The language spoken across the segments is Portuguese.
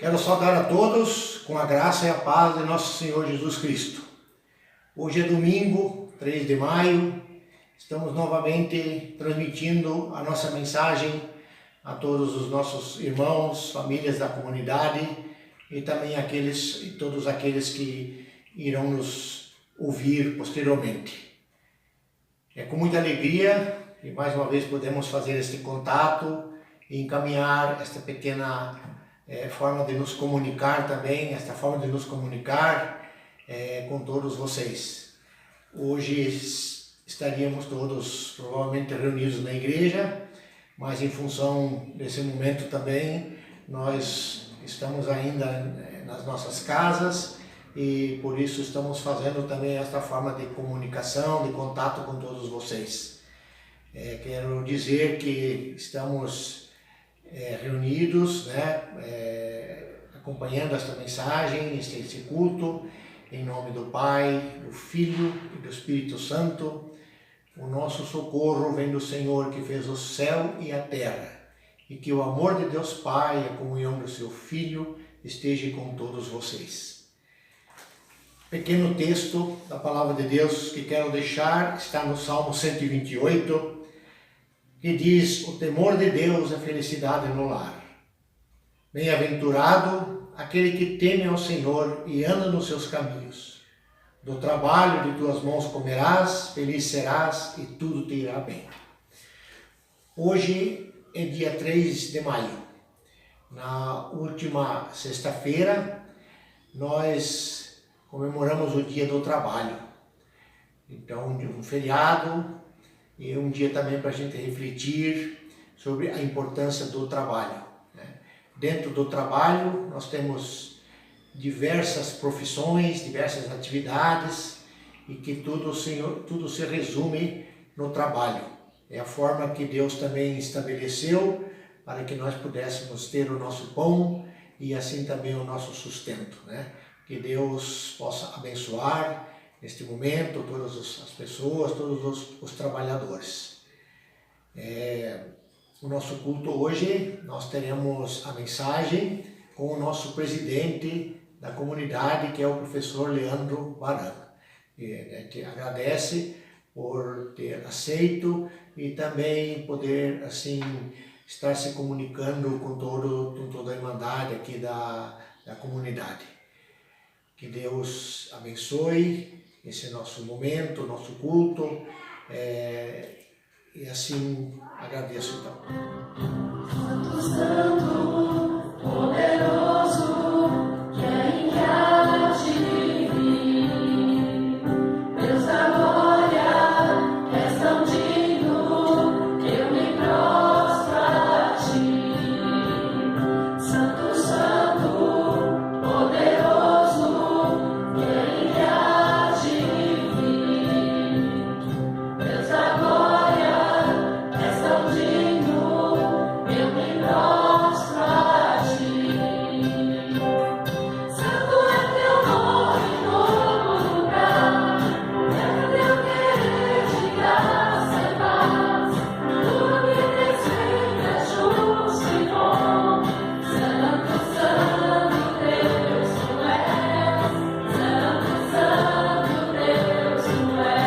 Quero saudar a todos com a graça e a paz de nosso Senhor Jesus Cristo. Hoje é domingo, 3 de maio, estamos novamente transmitindo a nossa mensagem a todos os nossos irmãos, famílias da comunidade e também todos aqueles que irão nos ouvir posteriormente. É com muita alegria que mais uma vez podemos fazer este contato e encaminhar esta pequena forma de nos comunicar também, esta forma de nos comunicar com todos vocês. Hoje estaríamos todos provavelmente reunidos na igreja, mas em função desse momento também nós estamos ainda nas nossas casas e por isso estamos fazendo também esta forma de comunicação, de contato com todos vocês. Quero dizer que estamos reunidos, acompanhando esta mensagem, este culto, em nome do Pai, do Filho e do Espírito Santo. O nosso socorro vem do Senhor que fez o céu e a terra, e que o amor de Deus Pai e a comunhão do seu Filho esteja com todos vocês. Pequeno texto da Palavra de Deus que quero deixar está no Salmo 128, que diz: o temor de Deus é felicidade no lar. Bem-aventurado aquele que teme ao Senhor e anda nos seus caminhos. Do trabalho de tuas mãos comerás, feliz serás e tudo te irá bem. Hoje é dia 3 de maio. Na última sexta-feira, nós comemoramos o Dia do Trabalho. Então, um feriado e um dia também para a gente refletir sobre a importância do trabalho. Dentro do trabalho, nós temos diversas profissões, diversas atividades e que tudo se resume no trabalho. É a forma que Deus também estabeleceu para que nós pudéssemos ter o nosso pão e assim também o nosso sustento. Que Deus possa abençoar neste momento todas as pessoas, todos os trabalhadores. O nosso culto hoje, nós teremos a mensagem com o nosso presidente da comunidade, que é o professor Leandro Baran. Que agradece por ter aceito e também poder assim estar se comunicando com toda a irmandade aqui da comunidade. Que Deus abençoe esse nosso momento, nosso culto, e assim agradeço então. Santo, Santo, poderoso, quem há de vir, Deus da glória, és tão digno, eu me prostro a ti. Santo, Santo, poderoso, quem há de vir, Deus da glória, és tão digno, eu me prostro a ti. Santo é teu nome em todo lugar, é teu querer de graça e paz, tudo que tens feito é justo e bom. Santo, Santo Deus tu és, Santo, Santo Deus tu és.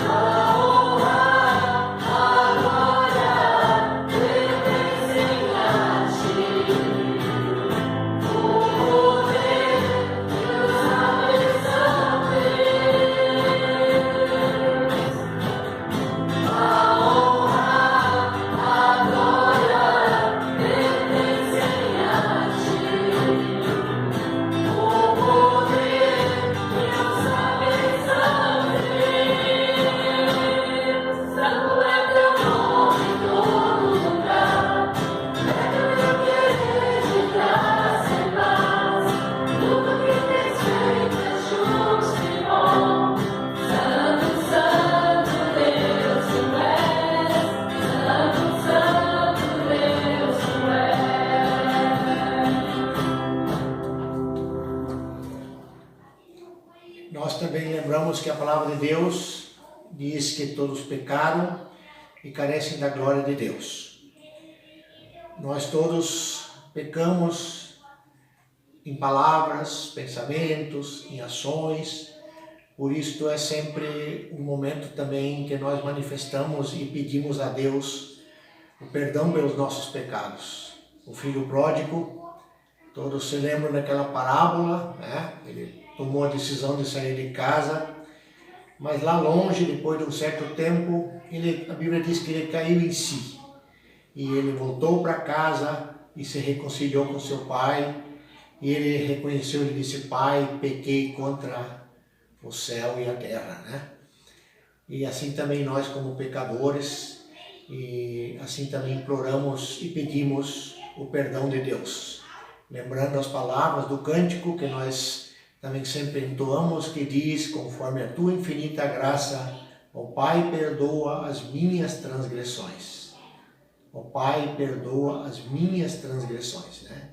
A honra, a glória pertencem a ti, o poder e o saber são teus. A honra, a glória pertencem a ti, o poder e o saber são teus. Santo é teu nome em todo lugar, é teu querer de graça e paz, tudo que tens feito é justo e bom. Santo, Santo Deus tu és, Santo, Santo Deus tu és. Nós também lembramos que a palavra de Deus diz que todos pecaram e carecem da glória de Deus. Nós todos pecamos em palavras, pensamentos, em ações. Por isso é sempre um momento também que nós manifestamos e pedimos a Deus o perdão pelos nossos pecados. O filho pródigo, todos se lembram daquela parábola, né? Ele tomou a decisão de sair de casa, mas lá longe, depois de um certo tempo, a Bíblia diz que ele caiu em si. E ele voltou para casa e se reconciliou com seu pai. E ele reconheceu, ele disse: Pai, pequei contra o céu e a terra, né? E assim também nós, como pecadores, e assim também imploramos e pedimos o perdão de Deus. Lembrando as palavras do cântico que nós também sempre entoamos, que diz: conforme a tua infinita graça, ó Pai, perdoa as minhas transgressões. Ó Pai, perdoa as minhas transgressões, né?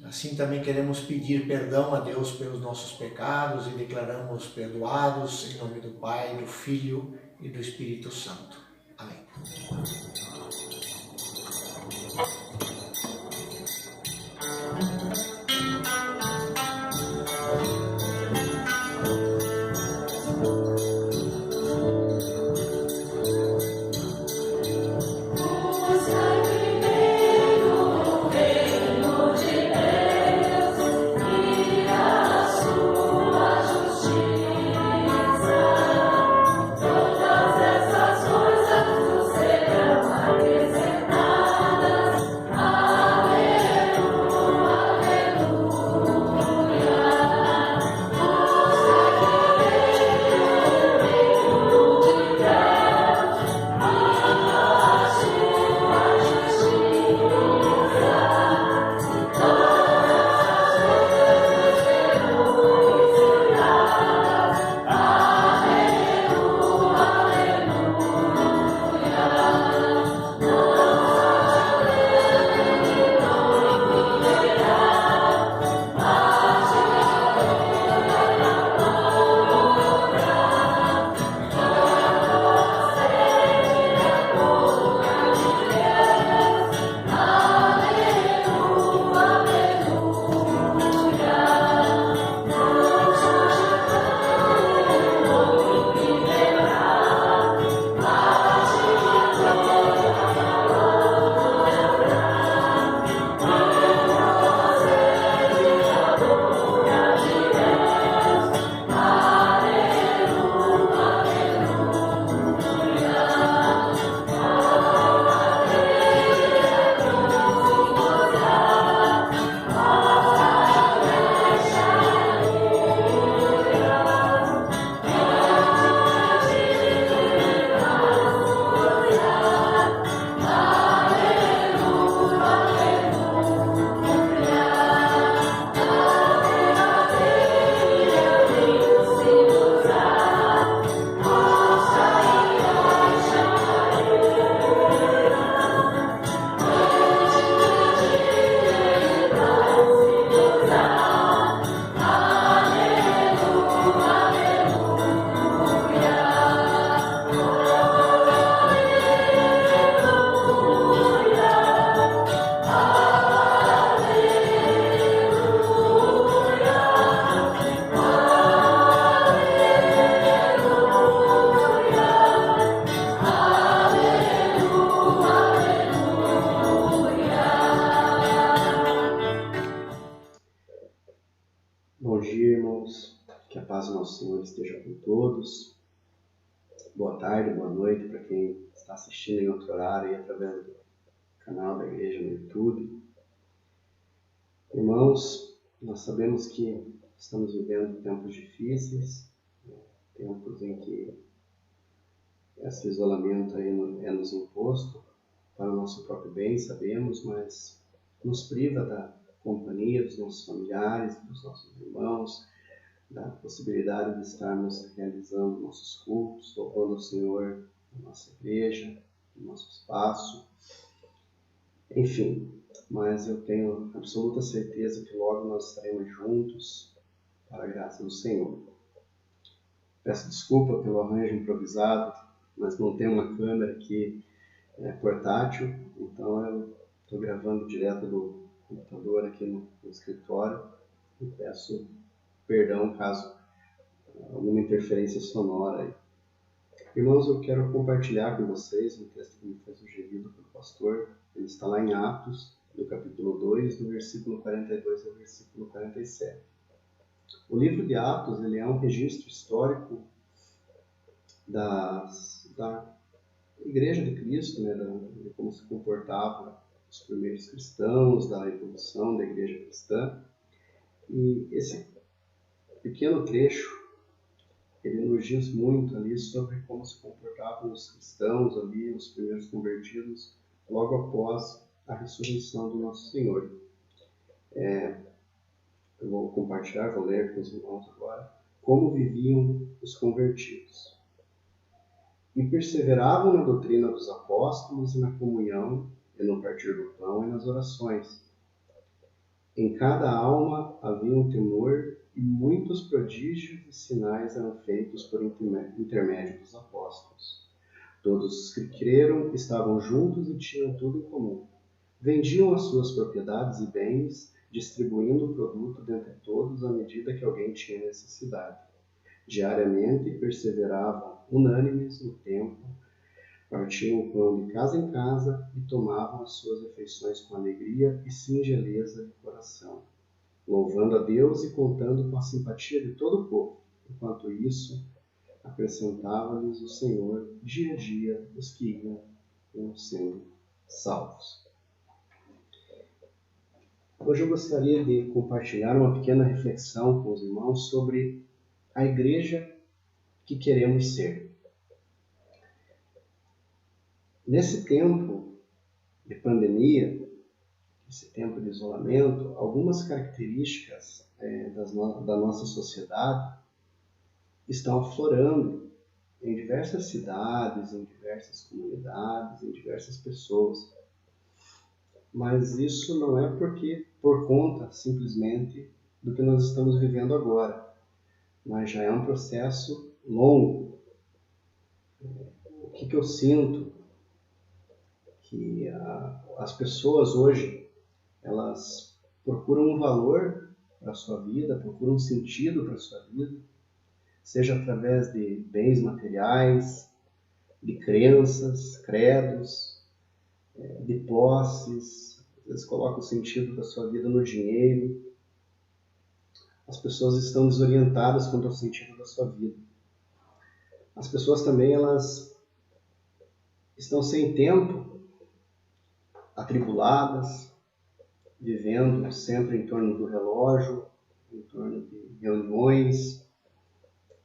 Assim também queremos pedir perdão a Deus pelos nossos pecados e declaramos perdoados em nome do Pai, do Filho e do Espírito Santo. Amém. Bom dia, irmãos. Que a paz do nosso Senhor esteja com todos. Boa tarde, boa noite para quem está assistindo em outro horário e através do canal da igreja no YouTube. Irmãos, nós sabemos que estamos vivendo tempos difíceis, tempos em que esse isolamento aí é nos imposto para o nosso próprio bem, sabemos, mas nos priva da companhia dos nossos familiares, dos nossos irmãos, da possibilidade de estarmos realizando nossos cultos, louvando ao Senhor na nossa igreja, no nosso espaço, enfim. Mas eu tenho absoluta certeza que logo nós estaremos juntos para a graça do Senhor. Peço desculpa pelo arranjo improvisado, mas não tenho uma câmera aqui portátil, então eu Estou gravando direto do computador aqui no escritório e peço perdão caso alguma interferência sonora aí. Irmãos, eu quero compartilhar com vocês um texto que me foi sugerido pelo pastor. Ele está lá em Atos, no capítulo 2, do versículo 42 ao versículo 47. O livro de Atos ele é um registro histórico da Igreja de Cristo, né, de como se comportavam os primeiros cristãos, da evolução da Igreja cristã. E esse pequeno trecho, ele nos diz muito ali sobre como se comportavam os cristãos ali, os primeiros convertidos, logo após a ressurreição do nosso Senhor. Eu vou compartilhar, vou ler com os irmãos agora, como viviam os convertidos. E perseveravam na doutrina dos apóstolos e na comunhão, e no partir do pão e nas orações. Em cada alma havia um temor, e muitos prodígios e sinais eram feitos por intermédio dos apóstolos. Todos os que creram estavam juntos e tinham tudo em comum. Vendiam as suas propriedades e bens, distribuindo o produto dentre todos à medida que alguém tinha necessidade. Diariamente perseveravam unânimes no templo, partiam o pão de casa em casa e tomavam as suas refeições com alegria e singeleza de coração, louvando a Deus e contando com a simpatia de todo o povo. Enquanto isso, acrescentava-lhes o Senhor dia a dia os que iam sendo salvos. Hoje eu gostaria de compartilhar uma pequena reflexão com os irmãos sobre a igreja que queremos ser. Nesse tempo de pandemia, esse tempo de isolamento, algumas características da nossa sociedade estão aflorando em diversas cidades, em diversas comunidades, em diversas pessoas. Mas isso não é por conta simplesmente do que nós estamos vivendo agora, mas já é um processo longo. O que eu sinto? Que as pessoas hoje, elas procuram um valor para a sua vida, procuram um sentido para a sua vida, seja através de bens materiais, de crenças, credos, de posses. Às vezes colocam o sentido da sua vida no dinheiro. As pessoas estão desorientadas quanto ao sentido da sua vida. As pessoas também, elas estão sem tempo, atribuladas, vivendo sempre em torno do relógio, em torno de reuniões,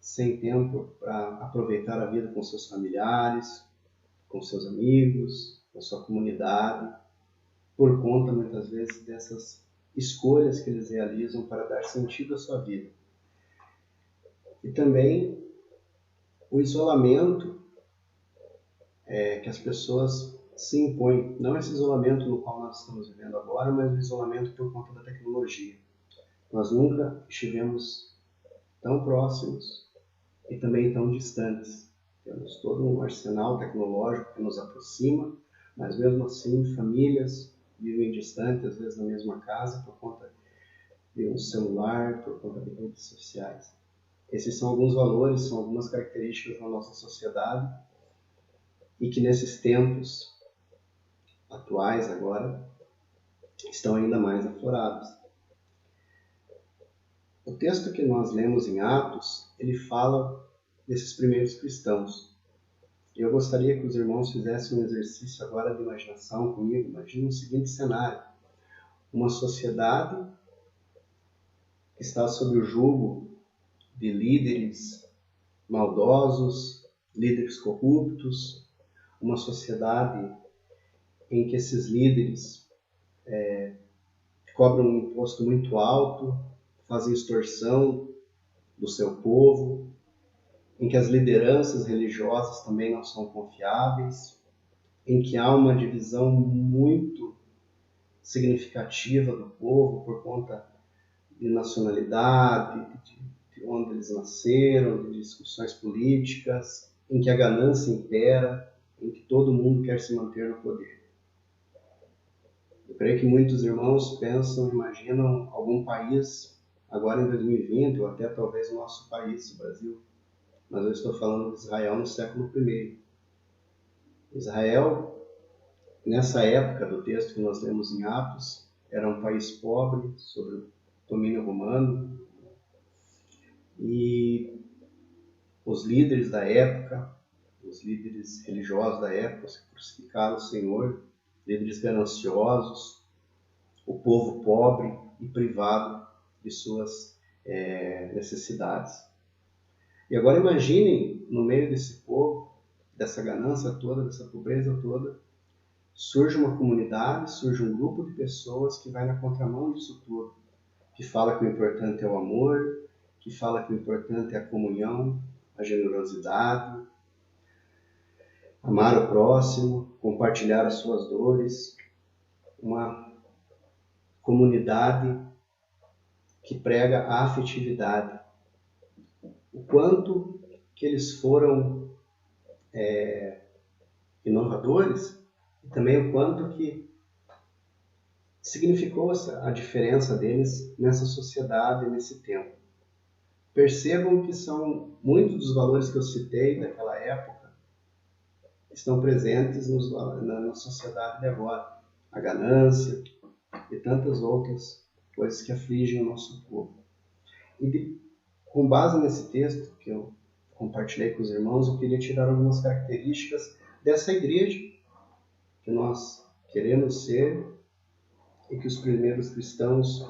sem tempo para aproveitar a vida com seus familiares, com seus amigos, com sua comunidade, por conta, muitas vezes, dessas escolhas que eles realizam para dar sentido à sua vida. E também o isolamento que as pessoas se impõem. Não esse isolamento no qual nós estamos vivendo agora, mas o isolamento por conta da tecnologia. Nós nunca estivemos tão próximos e também tão distantes. Temos todo um arsenal tecnológico que nos aproxima, mas mesmo assim famílias vivem distantes, às vezes na mesma casa, por conta de um celular, por conta de redes sociais. Esses são alguns valores, são algumas características da nossa sociedade e que nesses tempos atuais agora estão ainda mais aflorados. O texto que nós lemos em Atos, ele fala desses primeiros cristãos. Eu gostaria que os irmãos fizessem um exercício agora de imaginação comigo. Imagine o seguinte cenário: uma sociedade que está sob o jugo de líderes maldosos, líderes corruptos, uma sociedade em que esses líderes cobram um imposto muito alto, fazem extorsão do seu povo, em que as lideranças religiosas também não são confiáveis, em que há uma divisão muito significativa do povo por conta de nacionalidade, de onde eles nasceram, de discussões políticas, em que a ganância impera, em que todo mundo quer se manter no poder. Eu creio que muitos irmãos pensam, imaginam algum país agora em 2020, ou até talvez o nosso país, o Brasil. Mas eu estou falando de Israel no século I. Israel, nessa época do texto que nós lemos em Atos, era um país pobre, sob o domínio romano, e os líderes da época, os líderes religiosos da época, que crucificaram o Senhor, líderes gananciosos, o povo pobre e privado de suas necessidades. E agora imaginem, no meio desse povo, dessa ganância toda, dessa pobreza toda, surge uma comunidade, surge um grupo de pessoas que vai na contramão disso tudo, que fala que o importante é o amor, que fala que o importante é a comunhão, a generosidade, amar o próximo, compartilhar as suas dores, uma comunidade que prega a afetividade. O quanto que eles foram inovadores e também o quanto que significou a diferença deles nessa sociedade, nesse tempo. Percebam que são muitos dos valores que eu citei daquela época estão presentes na sociedade de agora. A ganância e tantas outras coisas que afligem o nosso povo. E com base nesse texto que eu compartilhei com os irmãos, eu queria tirar algumas características dessa igreja que nós queremos ser e que os primeiros cristãos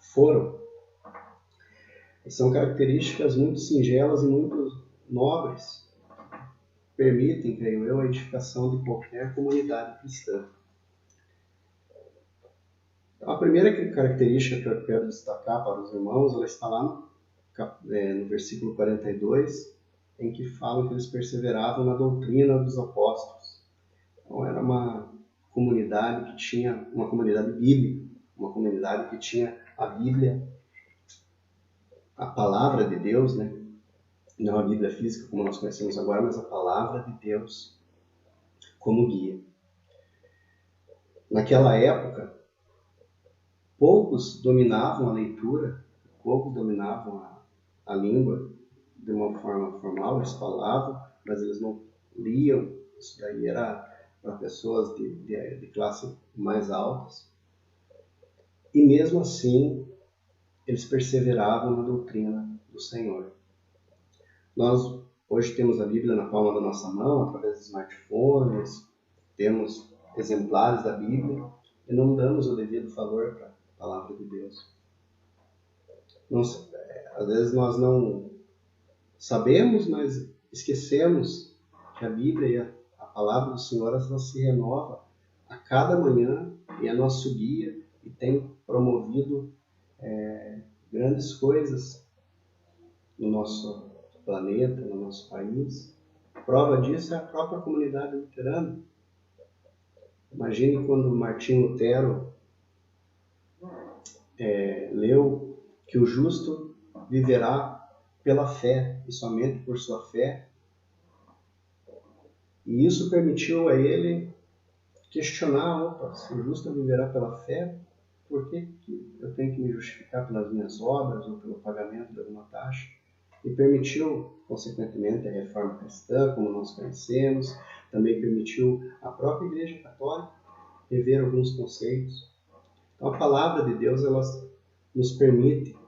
foram. E são características muito singelas e muito nobres, permitem, creio eu, a edificação de qualquer comunidade cristã. Então, a primeira característica que eu quero destacar para os irmãos, ela está lá no versículo 42, em que falam que eles perseveravam na doutrina dos apóstolos. Então, era uma comunidade que tinha, uma comunidade bíblica, uma comunidade que tinha a Bíblia, a palavra de Deus, né? Não a Bíblia física como nós conhecemos agora, mas a palavra de Deus como guia. Naquela época, poucos dominavam a leitura, poucos dominavam a língua de uma forma formal, eles falavam, mas eles não liam. Isso daí era para pessoas de classe mais altas. E mesmo assim, eles perseveravam na doutrina do Senhor. Nós hoje temos a Bíblia na palma da nossa mão, através de smartphones, temos exemplares da Bíblia e não damos o devido valor para a palavra de Deus. Às vezes nós não sabemos, mas esquecemos que a Bíblia e a palavra do Senhor ela se renova a cada manhã e é nosso guia e tem promovido grandes coisas no nosso planeta, no nosso país. Prova disso é a própria comunidade luterana. Imagine quando Martinho Lutero leu que o justo viverá pela fé e somente por sua fé. E isso permitiu a ele questionar, se o justo viverá pela fé, por que eu tenho que me justificar pelas minhas obras ou pelo pagamento de alguma taxa? E permitiu, consequentemente, a reforma cristã, como nós conhecemos, também permitiu a própria Igreja Católica rever alguns conceitos. Então, a palavra de Deus ela nos permite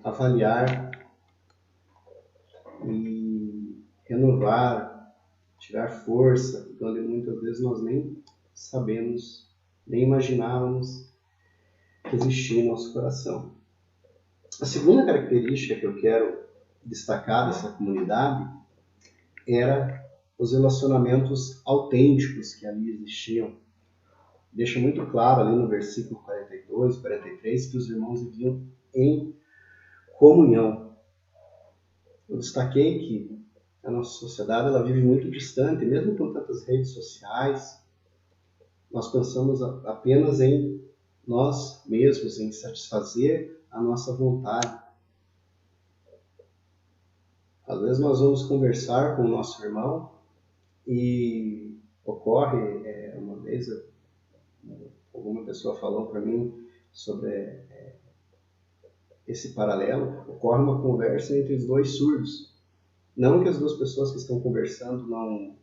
avaliar e renovar, tirar força, onde muitas vezes nós nem sabemos, nem imaginávamos que existia em nosso coração. A segunda característica que eu quero destacar dessa comunidade era os relacionamentos autênticos que ali existiam. Deixa muito claro ali no versículo 42, 43, que os irmãos viviam em comunhão. Eu destaquei que a nossa sociedade ela vive muito distante, mesmo com tantas redes sociais, nós pensamos apenas em nós mesmos, em satisfazer a nossa vontade. Às vezes nós vamos conversar com o nosso irmão e Ocorre, uma vez, alguma pessoa falou para mim sobre esse paralelo, ocorre uma conversa entre os dois surdos. Não que as duas pessoas que estão conversando não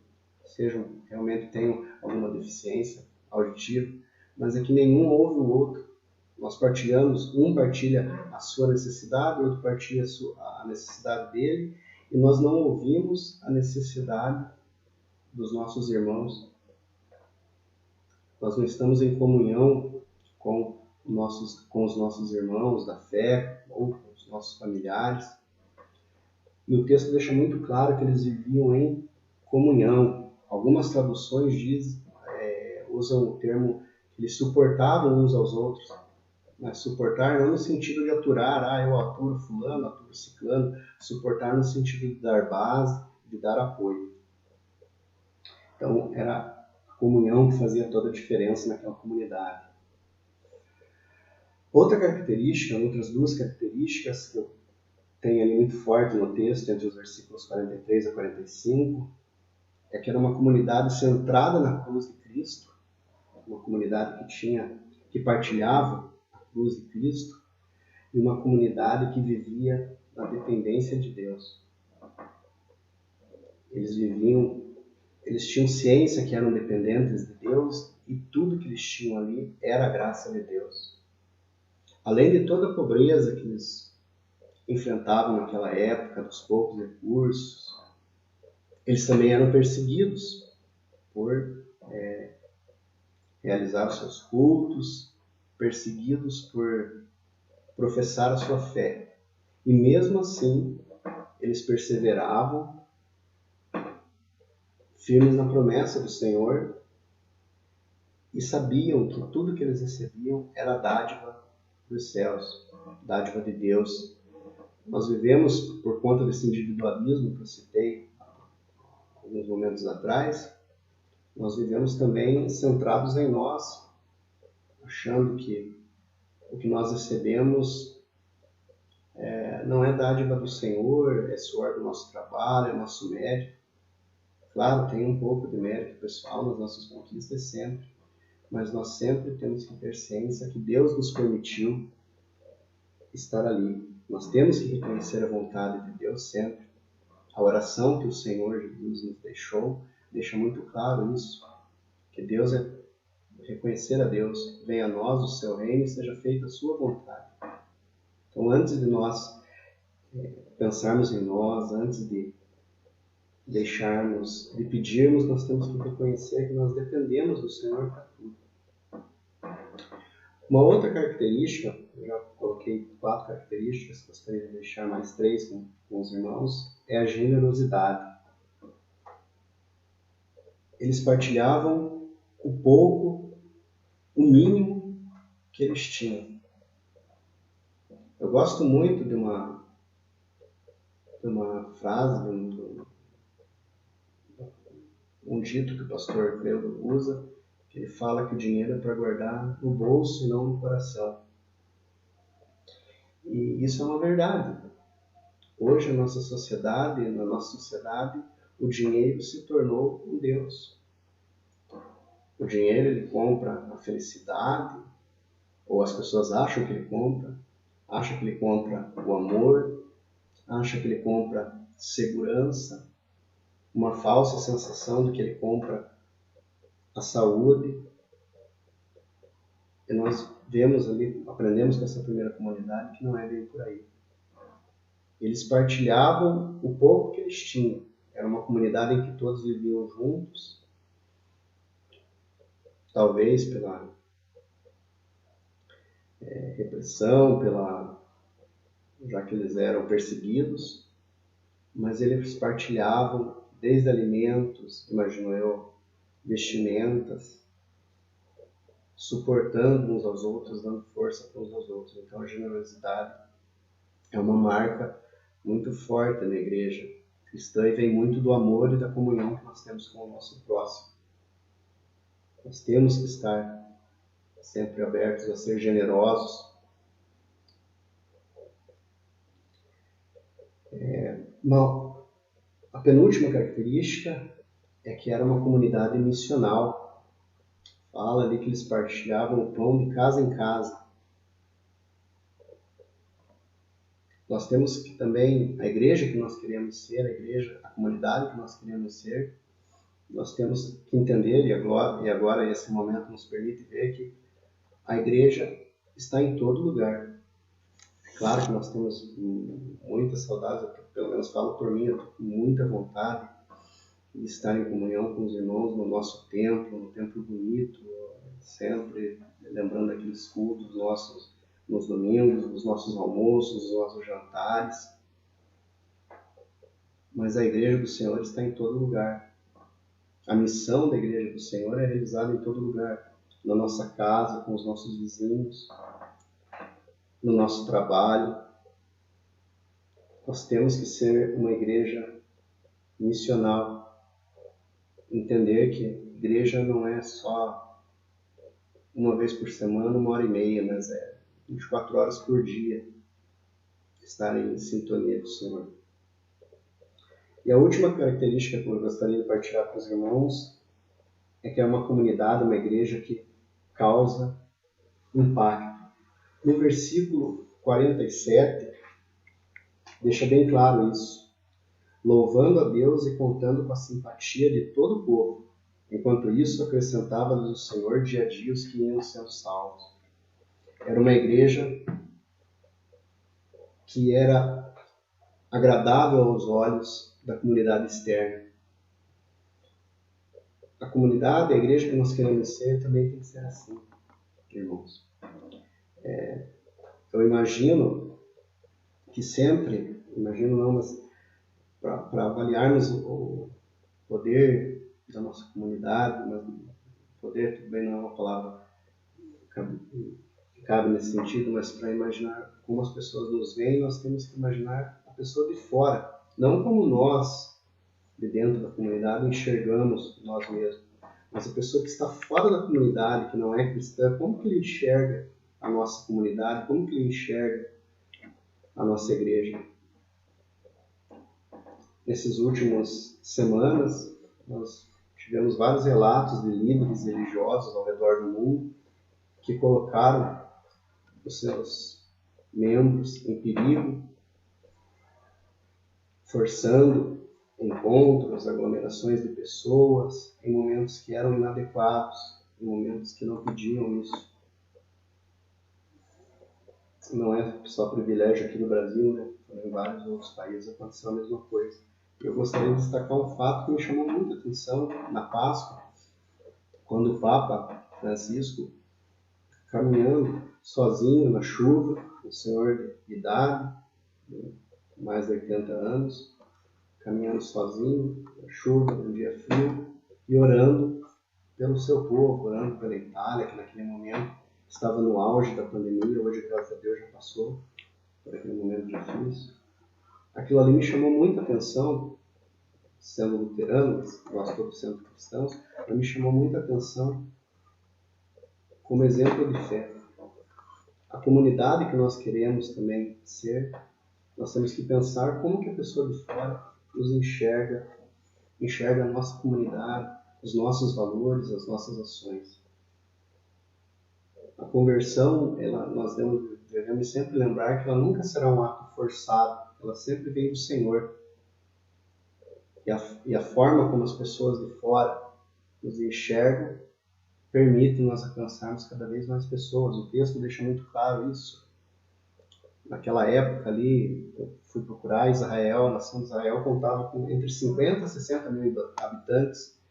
realmente tenham alguma deficiência auditiva, mas é que nenhum ouve o outro. Nós partilhamos, um partilha a sua necessidade, o outro partilha a necessidade dele, e nós não ouvimos a necessidade dos nossos irmãos. Nós não estamos em comunhão com os nossos irmãos da fé ou com os nossos familiares. E o texto deixa muito claro que eles viviam em comunhão. Algumas traduções usam o termo que eles suportavam uns aos outros. Mas suportar não no sentido de aturar, eu aturo fulano, aturo ciclano. Suportar no sentido de dar base, de dar apoio. Então, era a comunhão que fazia toda a diferença naquela comunidade. Outras duas características que eu tenho ali muito forte no texto, entre os versículos 43 a 45, é que era uma comunidade centrada na cruz de Cristo, uma comunidade que partilhava a cruz de Cristo, e uma comunidade que vivia na dependência de Deus. Eles tinham ciência que eram dependentes de Deus, e tudo que eles tinham ali era a graça de Deus. Além de toda a pobreza que eles enfrentavam naquela época, dos poucos recursos, eles também eram perseguidos por realizar os seus cultos, perseguidos por professar a sua fé. E mesmo assim, eles perseveravam, firmes na promessa do Senhor, e sabiam que tudo que eles recebiam era dádiva dos céus, dádiva de Deus. Nós vivemos, por conta desse individualismo que eu citei alguns momentos atrás, nós vivemos também centrados em nós, achando que o que nós recebemos não é dádiva do Senhor, é suor do nosso trabalho, é nosso mérito. Claro, tem um pouco de mérito pessoal nas nossas conquistas sempre, mas nós sempre temos que ter ciência que Deus nos permitiu estar ali. Nós temos que reconhecer a vontade de Deus sempre. A oração que o Senhor Jesus nos deixou deixa muito claro isso, que Deus reconhecer a Deus, venha a nós o seu reino e seja feita a sua vontade. Então, antes de nós pensarmos em nós, antes de pedirmos, nós temos que reconhecer que nós dependemos do Senhor para tudo. Uma outra característica, eu já coloquei 4 características, gostaria de deixar mais 3 com os irmãos, é a generosidade. Eles partilhavam o pouco, o mínimo que eles tinham. Eu gosto muito de uma frase, um dito que o pastor Cleudo usa, que ele fala que o dinheiro é para guardar no bolso e não no coração. E isso é uma verdade. Hoje, na nossa sociedade, o dinheiro se tornou um Deus. O dinheiro, ele compra a felicidade, ou as pessoas acham que ele compra o amor, acham que ele compra segurança, uma falsa sensação de que ele compra a saúde. E nós aprendemos com essa primeira comunidade que não é bem por aí. Eles partilhavam o pouco que eles tinham. Era uma comunidade em que todos viviam juntos, talvez pela repressão, já que eles eram perseguidos, mas eles partilhavam desde alimentos, imagino eu, vestimentas, suportando uns aos outros, dando força para uns aos outros. Então a generosidade é uma marca muito forte na igreja cristã e vem muito do amor e da comunhão que nós temos com o nosso próximo. Nós temos que estar sempre abertos a ser generosos. A penúltima característica é que era uma comunidade missional. Fala ali que eles partilhavam o pão de casa em casa. Nós temos que também, a igreja que nós queremos ser, a comunidade que nós queremos ser, nós temos que entender, e agora esse momento nos permite ver que a igreja está em todo lugar. Claro que nós temos muitas saudades, eu, pelo menos falo por mim, eu estou com muita vontade de estar em comunhão com os irmãos no nosso templo, no templo bonito, sempre lembrando aqueles cultos nossos nos domingos, nos nossos almoços, nos nossos jantares. Mas a igreja do Senhor está em todo lugar. A missão da igreja do Senhor é realizada em todo lugar. Na nossa casa, com os nossos vizinhos, no nosso trabalho. Nós temos que ser uma igreja missional. Entender que igreja não é só uma vez por semana, 1h30, mas é 24 horas por dia estar em sintonia com o Senhor. E a última característica que eu gostaria de partilhar com os irmãos é que é uma comunidade, uma igreja que causa impacto. No versículo 47, deixa bem claro isso. Louvando a Deus e contando com a simpatia de todo o povo. Enquanto isso, acrescentava-lhes o Senhor dia a dia os que iam sendo salvos. Era uma igreja que era agradável aos olhos da comunidade externa. A comunidade, a igreja que nós queremos ser, também tem que ser assim, irmãos. Eu imagino que sempre, mas para avaliarmos o poder da nossa comunidade, mas poder também não é uma palavra que cabe nesse sentido, mas para imaginar como as pessoas nos veem, nós temos que imaginar a pessoa de fora, não como nós, de dentro da comunidade, enxergamos nós mesmos, mas a pessoa que está fora da comunidade, que não é cristã, como que ele enxerga a nossa comunidade, como que ele enxerga a nossa igreja? Nessas últimas semanas, nós tivemos vários relatos de líderes religiosos ao redor do mundo que colocaram os seus membros em perigo, forçando encontros, aglomerações de pessoas em momentos que eram inadequados, em momentos que não pediam isso. Não é só privilégio aqui no Brasil, né? Em vários outros países aconteceu a mesma coisa. Eu gostaria de destacar um fato que me chamou muita atenção na Páscoa, quando o Papa Francisco, caminhando sozinho na chuva, um senhor de idade, mais de 80 anos, caminhando sozinho na chuva, num dia frio, e orando pelo seu povo, orando pela Itália, que naquele momento estava no auge da pandemia, hoje, graças a Deus, já passou por aquele momento difícil. Aquilo ali me chamou muita atenção, sendo luterano, nós todos sendo cristãos, mas me chamou muita atenção como exemplo de fé. A comunidade que nós queremos também ser, nós temos que pensar como que a pessoa de fora nos enxerga a nossa comunidade, os nossos valores, as nossas ações. A conversão, nós devemos sempre lembrar que ela nunca será um ato forçado, ela sempre vem do Senhor. E a forma como as pessoas de fora nos enxergam permite nós alcançarmos cada vez mais pessoas. O texto deixa muito claro isso. Naquela época ali, eu fui procurar Israel, a nação de Israel contava com entre 50 e 60 mil habitantes.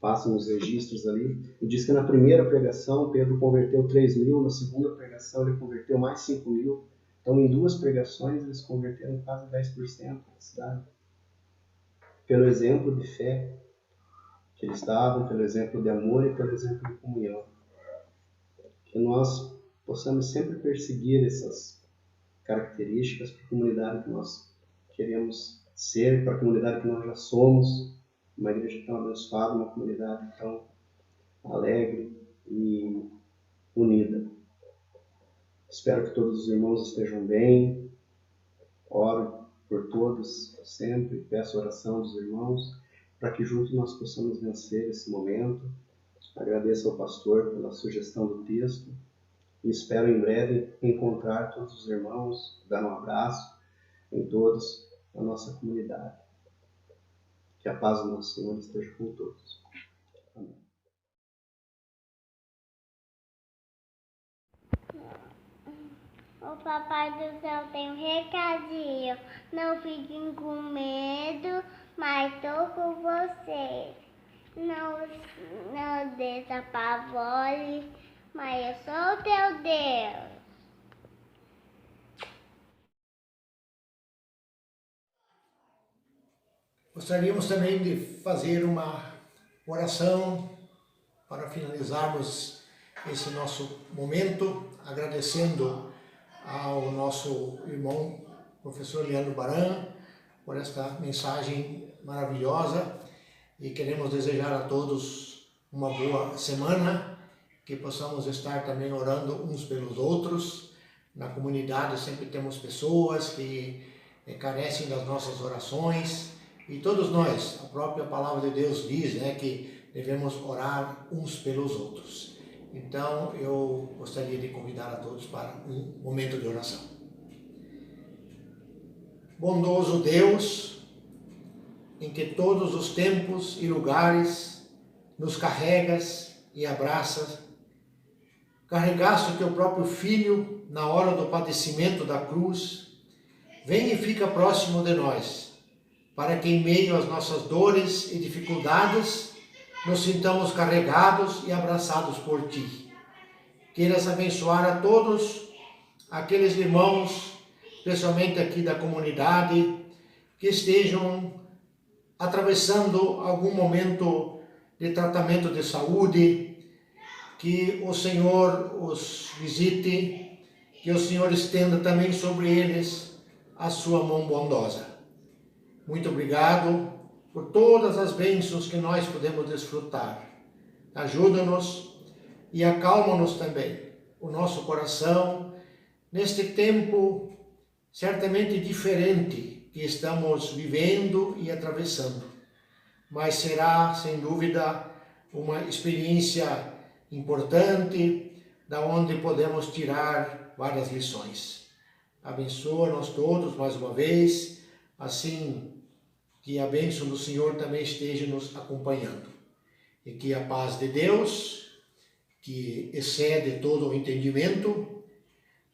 Passam os registros ali. E diz que na primeira pregação Pedro converteu 3 mil, na segunda pregação ele converteu mais 5 mil. Então em 2 pregações eles converteram quase 10% da cidade. Pelo exemplo de fé que eles davam, pelo exemplo de amor e pelo exemplo de comunhão. Que nós possamos sempre perseguir essas características para a comunidade que nós queremos ser, para a comunidade que nós já somos, uma igreja tão abençoada, uma comunidade tão alegre e unida. Espero que todos os irmãos estejam bem, oro por todos sempre, peço a oração dos irmãos. para que juntos nós possamos vencer esse momento. Agradeço ao pastor pela sugestão do texto e espero em breve encontrar todos os irmãos, dar um abraço em todos na nossa comunidade. Que a paz do nosso Senhor esteja com todos. Amém. O Papai do Céu tem um recadinho. Não fiquem com medo, mas estou com vocês. Não desapavore, mas eu sou o teu Deus. Gostaríamos também de fazer uma oração para finalizarmos esse nosso momento, agradecendo ao nosso irmão, professor Leandro Baran, por esta mensagem maravilhosa, e queremos desejar a todos uma boa semana, que possamos estar também orando uns pelos outros. Na comunidade sempre temos pessoas que carecem das nossas orações, e todos nós, a própria palavra de Deus diz, que devemos orar uns pelos outros. Então, eu gostaria de convidar a todos para um momento de oração. Bondoso Deus, em que todos os tempos e lugares nos carregas e abraças, carregaste o teu próprio Filho na hora do padecimento da cruz, vem e fica próximo de nós, para que em meio às nossas dores e dificuldades, nos sintamos carregados e abraçados por Ti. Queiras abençoar a todos aqueles irmãos, especialmente aqui da comunidade, que estejam atravessando algum momento de tratamento de saúde, que o Senhor os visite, que o Senhor estenda também sobre eles a sua mão bondosa. Muito obrigado por todas as bênçãos que nós podemos desfrutar. Ajuda-nos e acalma-nos também o nosso coração neste tempo certamente diferente que estamos vivendo e atravessando. Mas será, sem dúvida, uma experiência importante, da onde podemos tirar várias lições. Abençoa-nos todos mais uma vez, assim que a bênção do Senhor também esteja nos acompanhando. E que a paz de Deus, que excede todo o entendimento,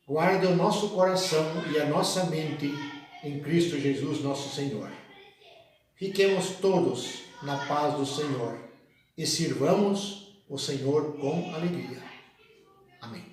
guarde o nosso coração e a nossa mente em Cristo Jesus, nosso Senhor. Fiquemos todos na paz do Senhor e sirvamos o Senhor com alegria. Amém.